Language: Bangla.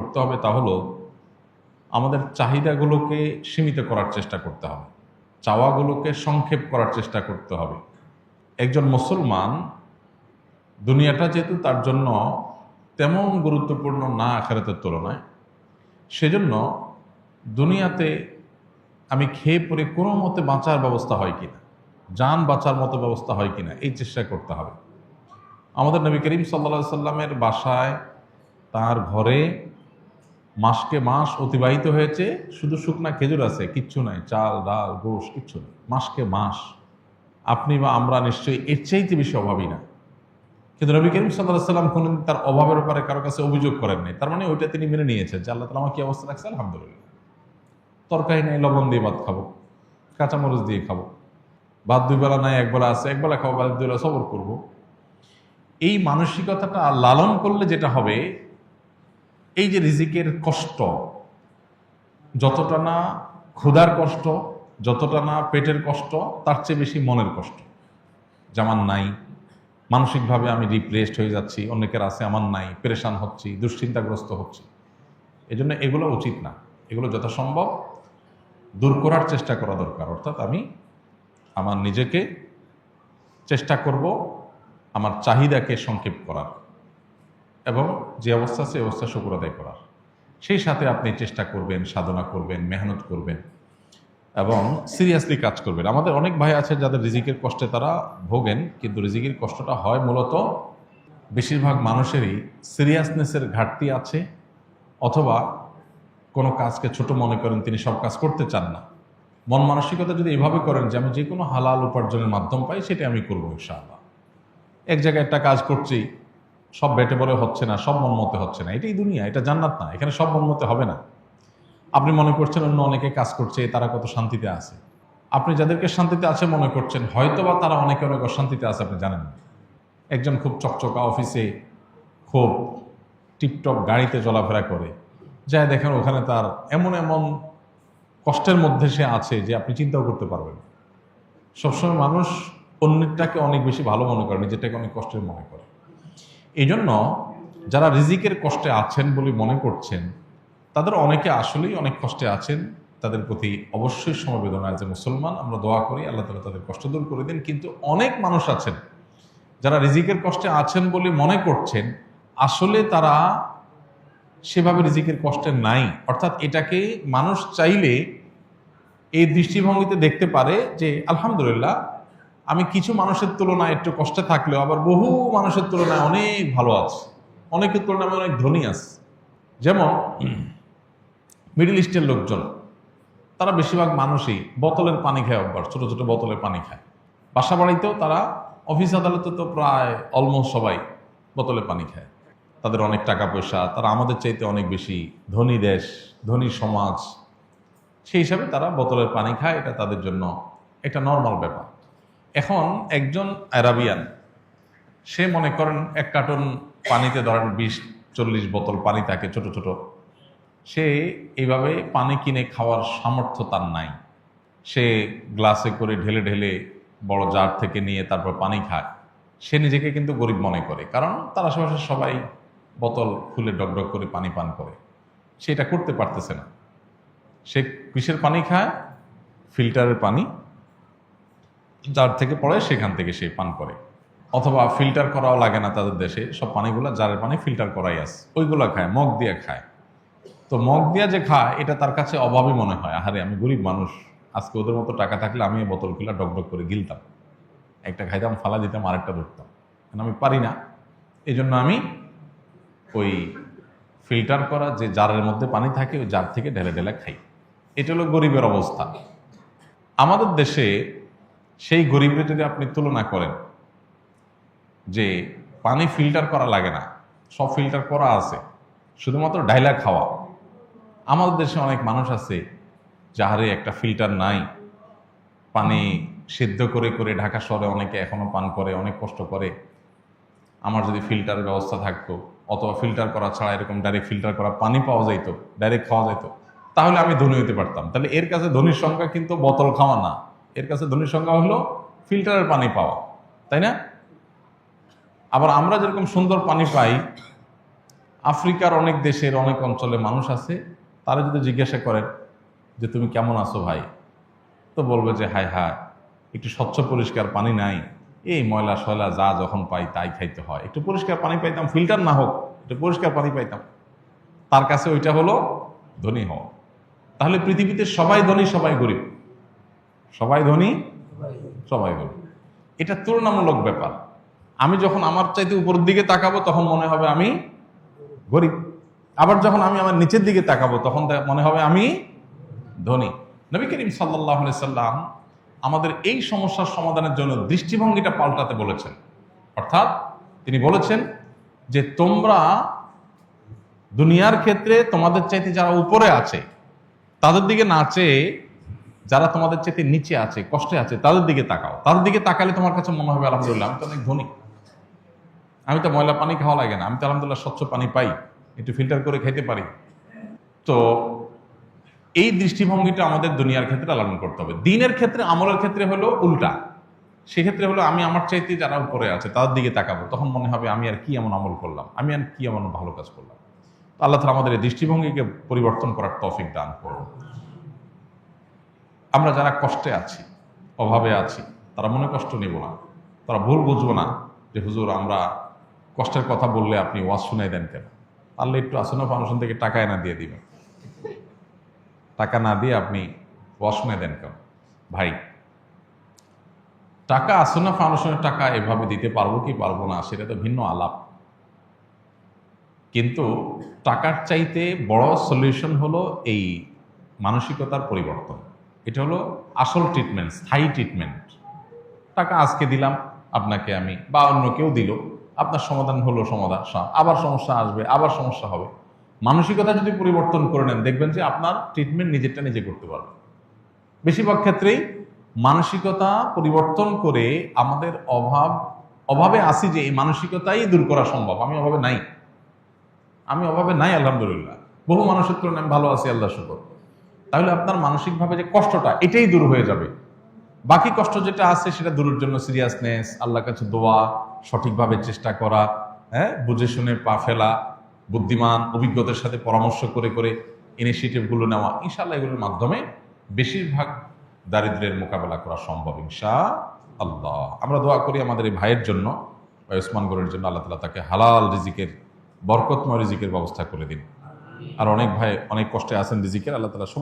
করতে হবে তা হলো আমাদের চাহিদাগুলোকে সীমিত করার চেষ্টা করতে হবে, চাওয়াগুলোকে সংক্ষেপ করার চেষ্টা করতে হবে। একজন মুসলমান দুনিয়াটা যেহেতু তার জন্য তেমন গুরুত্বপূর্ণ না আখিরাতের তুলনায়, সেজন্য দুনিয়াতে আমি খেয়ে পরে কোনো মতে বাঁচার ব্যবস্থা হয় কিনা, জান বাঁচার মতো ব্যবস্থা হয় কিনা, এই চেষ্টা করতে হবে। আমাদের নবী করিম সাল্লাল্লাহু আলাইহি সাল্লামের বাসায়, তার ঘরে মাসকে মাস অতিবাহিত হয়েছে, শুধু শুকনা খেজুর আছে, কিচ্ছু নাই, চাল ডাল গোশ কিচ্ছু নেই, মাসকে মাস। আপনি বা আমরা নিশ্চয়ই এর চাইতে বেশি অভাবী না। কিন্তু নবী করিম সাল্লাল্লাহু আলাইহি সাল্লাম কোনদিন তার অভাবের ব্যাপারে কারো কাছে অভিযোগ করেন নাই। তার মানে ওইটা তিনি মেনে নিয়েছেন যে আল্লাহ তাআলা আমার কি অবস্থা রাখছে, আলহামদুলিল্লাহ। তরকারি নাই, লবণ দিয়ে ভাত খাবো, কাঁচামরিচ দিয়ে খাবো, ভাত দুই বেলা নাই, একবেলা আছে, একবেলা খাবো, ভাত দুই বেলা সবর করবো। এই মানসিকতাটা লালন করলে যেটা হবে, এই যে রিজিকের কষ্ট, যতটা না ক্ষুধার কষ্ট, যতটা না পেটের কষ্ট, তার চেয়ে বেশি মনের কষ্ট। যেমন নাই, মানসিকভাবে আমি ডিপ্রেসড হয়ে যাচ্ছি, অনেকের আছে আমার নাই, পেরেশান হচ্ছি, দুশ্চিন্তাগ্রস্ত হচ্ছি। এই জন্য এগুলো উচিত না, এগুলো যথাসম্ভব দূর করার চেষ্টা করা দরকার। অর্থাৎ আমি আমার নিজেকে চেষ্টা করব আমার চাহিদাকে সংক্ষেপ করার এবং যে অবস্থা আছে অবস্থা শুকর আদায় করার। সেই সাথে আপনি চেষ্টা করবেন, সাধনা করবেন, মেহনত করবেন এবং সিরিয়াসলি কাজ করবেন। আমাদের অনেক ভাই আছে যাদের রিজিকের কষ্টে তারা ভোগেন, কিন্তু রিজিকের কষ্টটা হয় মূলত বেশিরভাগ মানুষেরই সিরিয়াসনেসের ঘাটতি আছে, অথবা কোনো কাজকে ছোট মনে করেন, তিনি সব কাজ করতে চান না। মন মানসিকতা যদি এভাবে করেন যে আমি যে কোনো হালাল উপার্জনের মাধ্যম পাই সেটা আমি করবো ইনশাআল্লাহ, এক জায়গায় একটা কাজ করছি, সব বেটে বলে হচ্ছে না, সব মন মতে হচ্ছে না, এটাই দুনিয়া, এটা জান্নাত না, এখানে সব মন মতে হবে না। আপনি মনে করছেন অন্য অনেকে কাজ করছে, তারা কত শান্তিতে আছে। আপনি যাদেরকে শান্তিতে আছে মনে করছেন, হয়তোবা তারা অনেকে অনেক অশান্তিতে আছে, আপনি জানেন না। একজন খুব চকচকা অফিসে খুব টিপটপ গাড়িতে চলাফেরা করে, যাই দেখেন ওখানে তার এমন এমন কষ্টের মধ্যে সে আছে যে আপনি চিন্তাও করতে পারবেন। সবসময় মানুষ অন্যটাকে অনেক বেশি ভালো মনে করে, নিজেরটাকে অনেক কষ্টের মনে করে। এই জন্য যারা রিজিকের কষ্টে আছেন বলে মনে করছেন, তাদের অনেকে আসলেই অনেক কষ্টে আছেন। তাদের প্রতি অবশ্যই সমবেদনা আছে। মুসলমান আমরা দোয়া করি আল্লাহ তাআলা তাদের কষ্ট দূর করে দিন। কিন্তু অনেক মানুষ আছেন যারা রিজিকের কষ্টে আছেন বলে মনে করছেন, আসলে তারা সেভাবে রিজিকের কষ্টে নাই। অর্থাৎ এটাকে মানুষ চাইলে এই দৃষ্টিভঙ্গিতে দেখতে পারে যে আলহামদুলিল্লাহ, আমি কিছু মানুষের তুলনায় একটু কষ্টে থাকলেও আবার বহু মানুষের তুলনায় অনেক ভালো আছে, অনেকের তুলনায় আমি অনেক ধনী আছে। যেমন মিডল ইস্টের লোকজন, তারা বেশিরভাগ মানুষই বোতলের পানি খায় অভ্যাস, ছোট ছোট বোতলের পানি খায়। বাসা বাড়িতেও তারা, অফিস আদালতে তো প্রায় অলমোস্ট সবাই বোতলে পানি খায়। তাদের অনেক টাকা পয়সা, তারা আমাদের চাইতে অনেক বেশি ধনী দেশ, ধনী সমাজ, সেই হিসাবে তারা বোতলের পানি খায়। এটা তাদের জন্য একটা নর্মাল ব্যাপার। এখন একজন আরাবিয়ান, সে মনে করেন এক কার্টন পানিতে ধরেন 20-40 বোতল পানি থাকে ছোট ছোট, সে এইভাবে পানি কিনে খাওয়ার সামর্থ্য তার নাই। সে গ্লাসে করে ঢেলে ঢেলে বড় জার থেকে নিয়ে তারপর পানি খায়। সে নিজেকে কিন্তু গরিব মনে করে, কারণ তার আশেপাশে সবাই বোতল খুলে ডকডক করে পানি পান করে, সেটা করতে পারতেছে না। সে কিসের পানি খায়? ফিল্টারের পানি, জার থেকে পড়ে সেখান থেকে সে পান করে। অথবা ফিল্টার করাও লাগে না, তাদের দেশে সব পানিগুলো জারের পানি ফিল্টার করাই আছে, ওইগুলো খায়, মগ দিয়ে খায়। তো মগ দিয়া যে খায়, এটা তার কাছে অভাবই মনে হয়। আহারে, আমি গরিব মানুষ, আজকে ওদের মতো টাকা থাকলে আমি বোতল খুলে ডকডক করে গিলতাম, একটা খাইতাম, ফালা দিতাম, আরেকটা ধরতাম। কারণ আমি পারি না, এই জন্য আমি ওই ফিল্টার করা যে জারের মধ্যে পানি থাকে, ওই জার থেকে ঢেলে ঢেলে খাই। এটা হলো গরিবের অবস্থা। আমাদের দেশে সেই গরিবের যদি আপনি তুলনা করেন যে পানি ফিল্টার করা লাগে না, সব ফিল্টার করা আছে, শুধুমাত্র ডাইলা খাওয়া। আমাদের দেশে অনেক মানুষ আছে যাহারে একটা ফিল্টার নাই, পানি সিদ্ধ করে করে ঢাকা শহরে অনেকে এখনো পান করে, অনেক কষ্ট করে। আমার যদি ফিল্টারের ব্যবস্থা থাকতো, অথবা ফিল্টার করা ছাড়া এরকম ডাইরেক্ট ফিল্টার করা পানি পাওয়া যাইত, ডাইরেক্ট খাওয়া যাইত, তাহলে আমি ধনী হতে পারতাম। তাহলে এর কাছে ধনীর সংখ্যা কিন্তু বোতল খাওয়া না, এর কাছে ধনীর সংখ্যা হলো ফিল্টারের পানি পাওয়া, তাই না? আবার আমরা যেরকম সুন্দর পানি পাই, আফ্রিকার অনেক দেশের অনেক অঞ্চলে মানুষ আছে, তারা যদি জিজ্ঞাসা করেন যে তুমি কেমন আছো ভাই, তো বলবে যে হায় হায়, একটু স্বচ্ছ পরিষ্কার পানি নাই, এই ময়লা সয়লা যা যখন পাই তাই খাইতে হয়, একটু পরিষ্কার পানি পাইতাম, ফিল্টার না হোক একটু পরিষ্কার পানি পাইতাম। তার কাছে ওইটা হলো ধনী হওয়া। তাহলে পৃথিবীতে সবাই ধনী সবাই গরিব, সবাই ধনী সবাই গরিব, এটা তুলনামূলক ব্যাপার। আমি যখন আমার চাইতে উপরের দিকে তাকাবো তখন মনে হবে আমি গরিব, আবার যখন আমি আমার নিচের দিকে তাকাবো তখন মনে হবে আমি ধনী। নবী করিম সাল্লাল্লাহু আলাইহি সাল্লাম আমাদের এই সমস্যার সমাধানের জন্য দৃষ্টিভঙ্গিটা পাল্টাতে বলেছেন। অর্থাৎ তিনি বলেছেন যে তোমরা দুনিয়ার ক্ষেত্রে তোমাদের চাইতে যারা উপরে আছে তাদের দিকে না চেয়ে যারা তোমাদের চাইতে নিচে আছে, কষ্টে আছে, তাদের দিকে তাকাও। তাদের দিকে তাকালে তোমার কাছে মনে হবে আলহামদুলিল্লাহ আমি তো অনেক ধনী, আমি তো ময়লা পানি খাওয়া লাগে না, আমি তো আলহামদুলিল্লাহ স্বচ্ছ পানি পাই, একটু ফিল্টার করে খেতে পারি। তো এই দৃষ্টিভঙ্গিটা আমাদের দুনিয়ার ক্ষেত্রে লালন করতে হবে। দিনের ক্ষেত্রে, আমলের ক্ষেত্রে হলো উল্টা। সেক্ষেত্রে হলো আমি আমার চাইতে যারা উপরে আছে তাদের দিকে তাকাবো, তখন মনে হবে আমি আর কি এমন আমল করলাম, আমি আর কি এমন ভালো কাজ করলাম। আল্লাহ তাআলা আমাদের এই দৃষ্টিভঙ্গিকে পরিবর্তন করার তৌফিক দান করুন। আমরা যারা কষ্টে আছি, অভাবে আছি, তারা মনে কষ্ট নেব না, তারা ভুল বুঝবো না যে হুজুর আমরা কষ্টের কথা বললে আপনি ওয়াজ শুনাই দেন কেন, পারলে একটু আসনা ফাউন্ডেশন থেকে টাকা এনে দিয়ে দিবেন, টাকা না দিয়ে আপনি ওয়াজ শুনাই দেন কেন। ভাই, টাকা আসনা ফাউন্ডেশনের টাকা এভাবে দিতে পারবো কি পারবো না সেটা তো ভিন্ন আলাপ, কিন্তু টাকার চাইতে বড় সলিউশন হলো এই মানসিকতার পরিবর্তন। এটা হলো আসল ট্রিটমেন্ট, স্থায়ী ট্রিটমেন্ট। টাকা আজকে দিলাম আপনাকে আমি বা অন্য কেউ দিল, আপনার সমাধান হলো, সমাধান আবার সমস্যা আসবে, আবার সমস্যা হবে। মানসিকতা যদি পরিবর্তন করে নেন দেখবেন যে আপনার ট্রিটমেন্ট নিজেরটা নিজে করতে পারবে। বেশিরভাগ ক্ষেত্রেই মানসিকতা পরিবর্তন করে আমাদের অভাবে আসি যে এই মানসিকতাই দূর করা সম্ভব। আমি অভাবে নাই, আমি অভাবে নাই আলহামদুলিল্লাহ, বহু মানুষের তুলনায় আমি ভালো আছি আল্লাহ শুকর। তাহলে আপনার মানসিকভাবে যে কষ্টটা এটাই দূর হয়ে যাবে। বাকি কষ্ট যেটা আছে সেটা দূরের জন্য সিরিয়াসনেস, আল্লাহর কাছে দোয়া, সঠিকভাবে চেষ্টা করা, বুঝে শুনে পা ফেলা, বুদ্ধিমান অভিজ্ঞতার সাথে পরামর্শ করে করে ইনিশিয়েটিভগুলো নেওয়া, ইনশাআল্লাহ এগুলোর মাধ্যমে বেশিরভাগ দারিদ্র্যের মোকাবেলা করা সম্ভব ইনশাআল্লাহ। আমরা দোয়া করি আমাদের এই ভাইয়ের জন্য, ওসমান গনির জন্য, আল্লাহ তাআলা তাকে হালাল রিজিকের, বরকতময় রিজিকের ব্যবস্থা করে দিন। আর অনেক ভাই অনেক কষ্টে আছেন রিজিকের, আল্লাহ তাআলা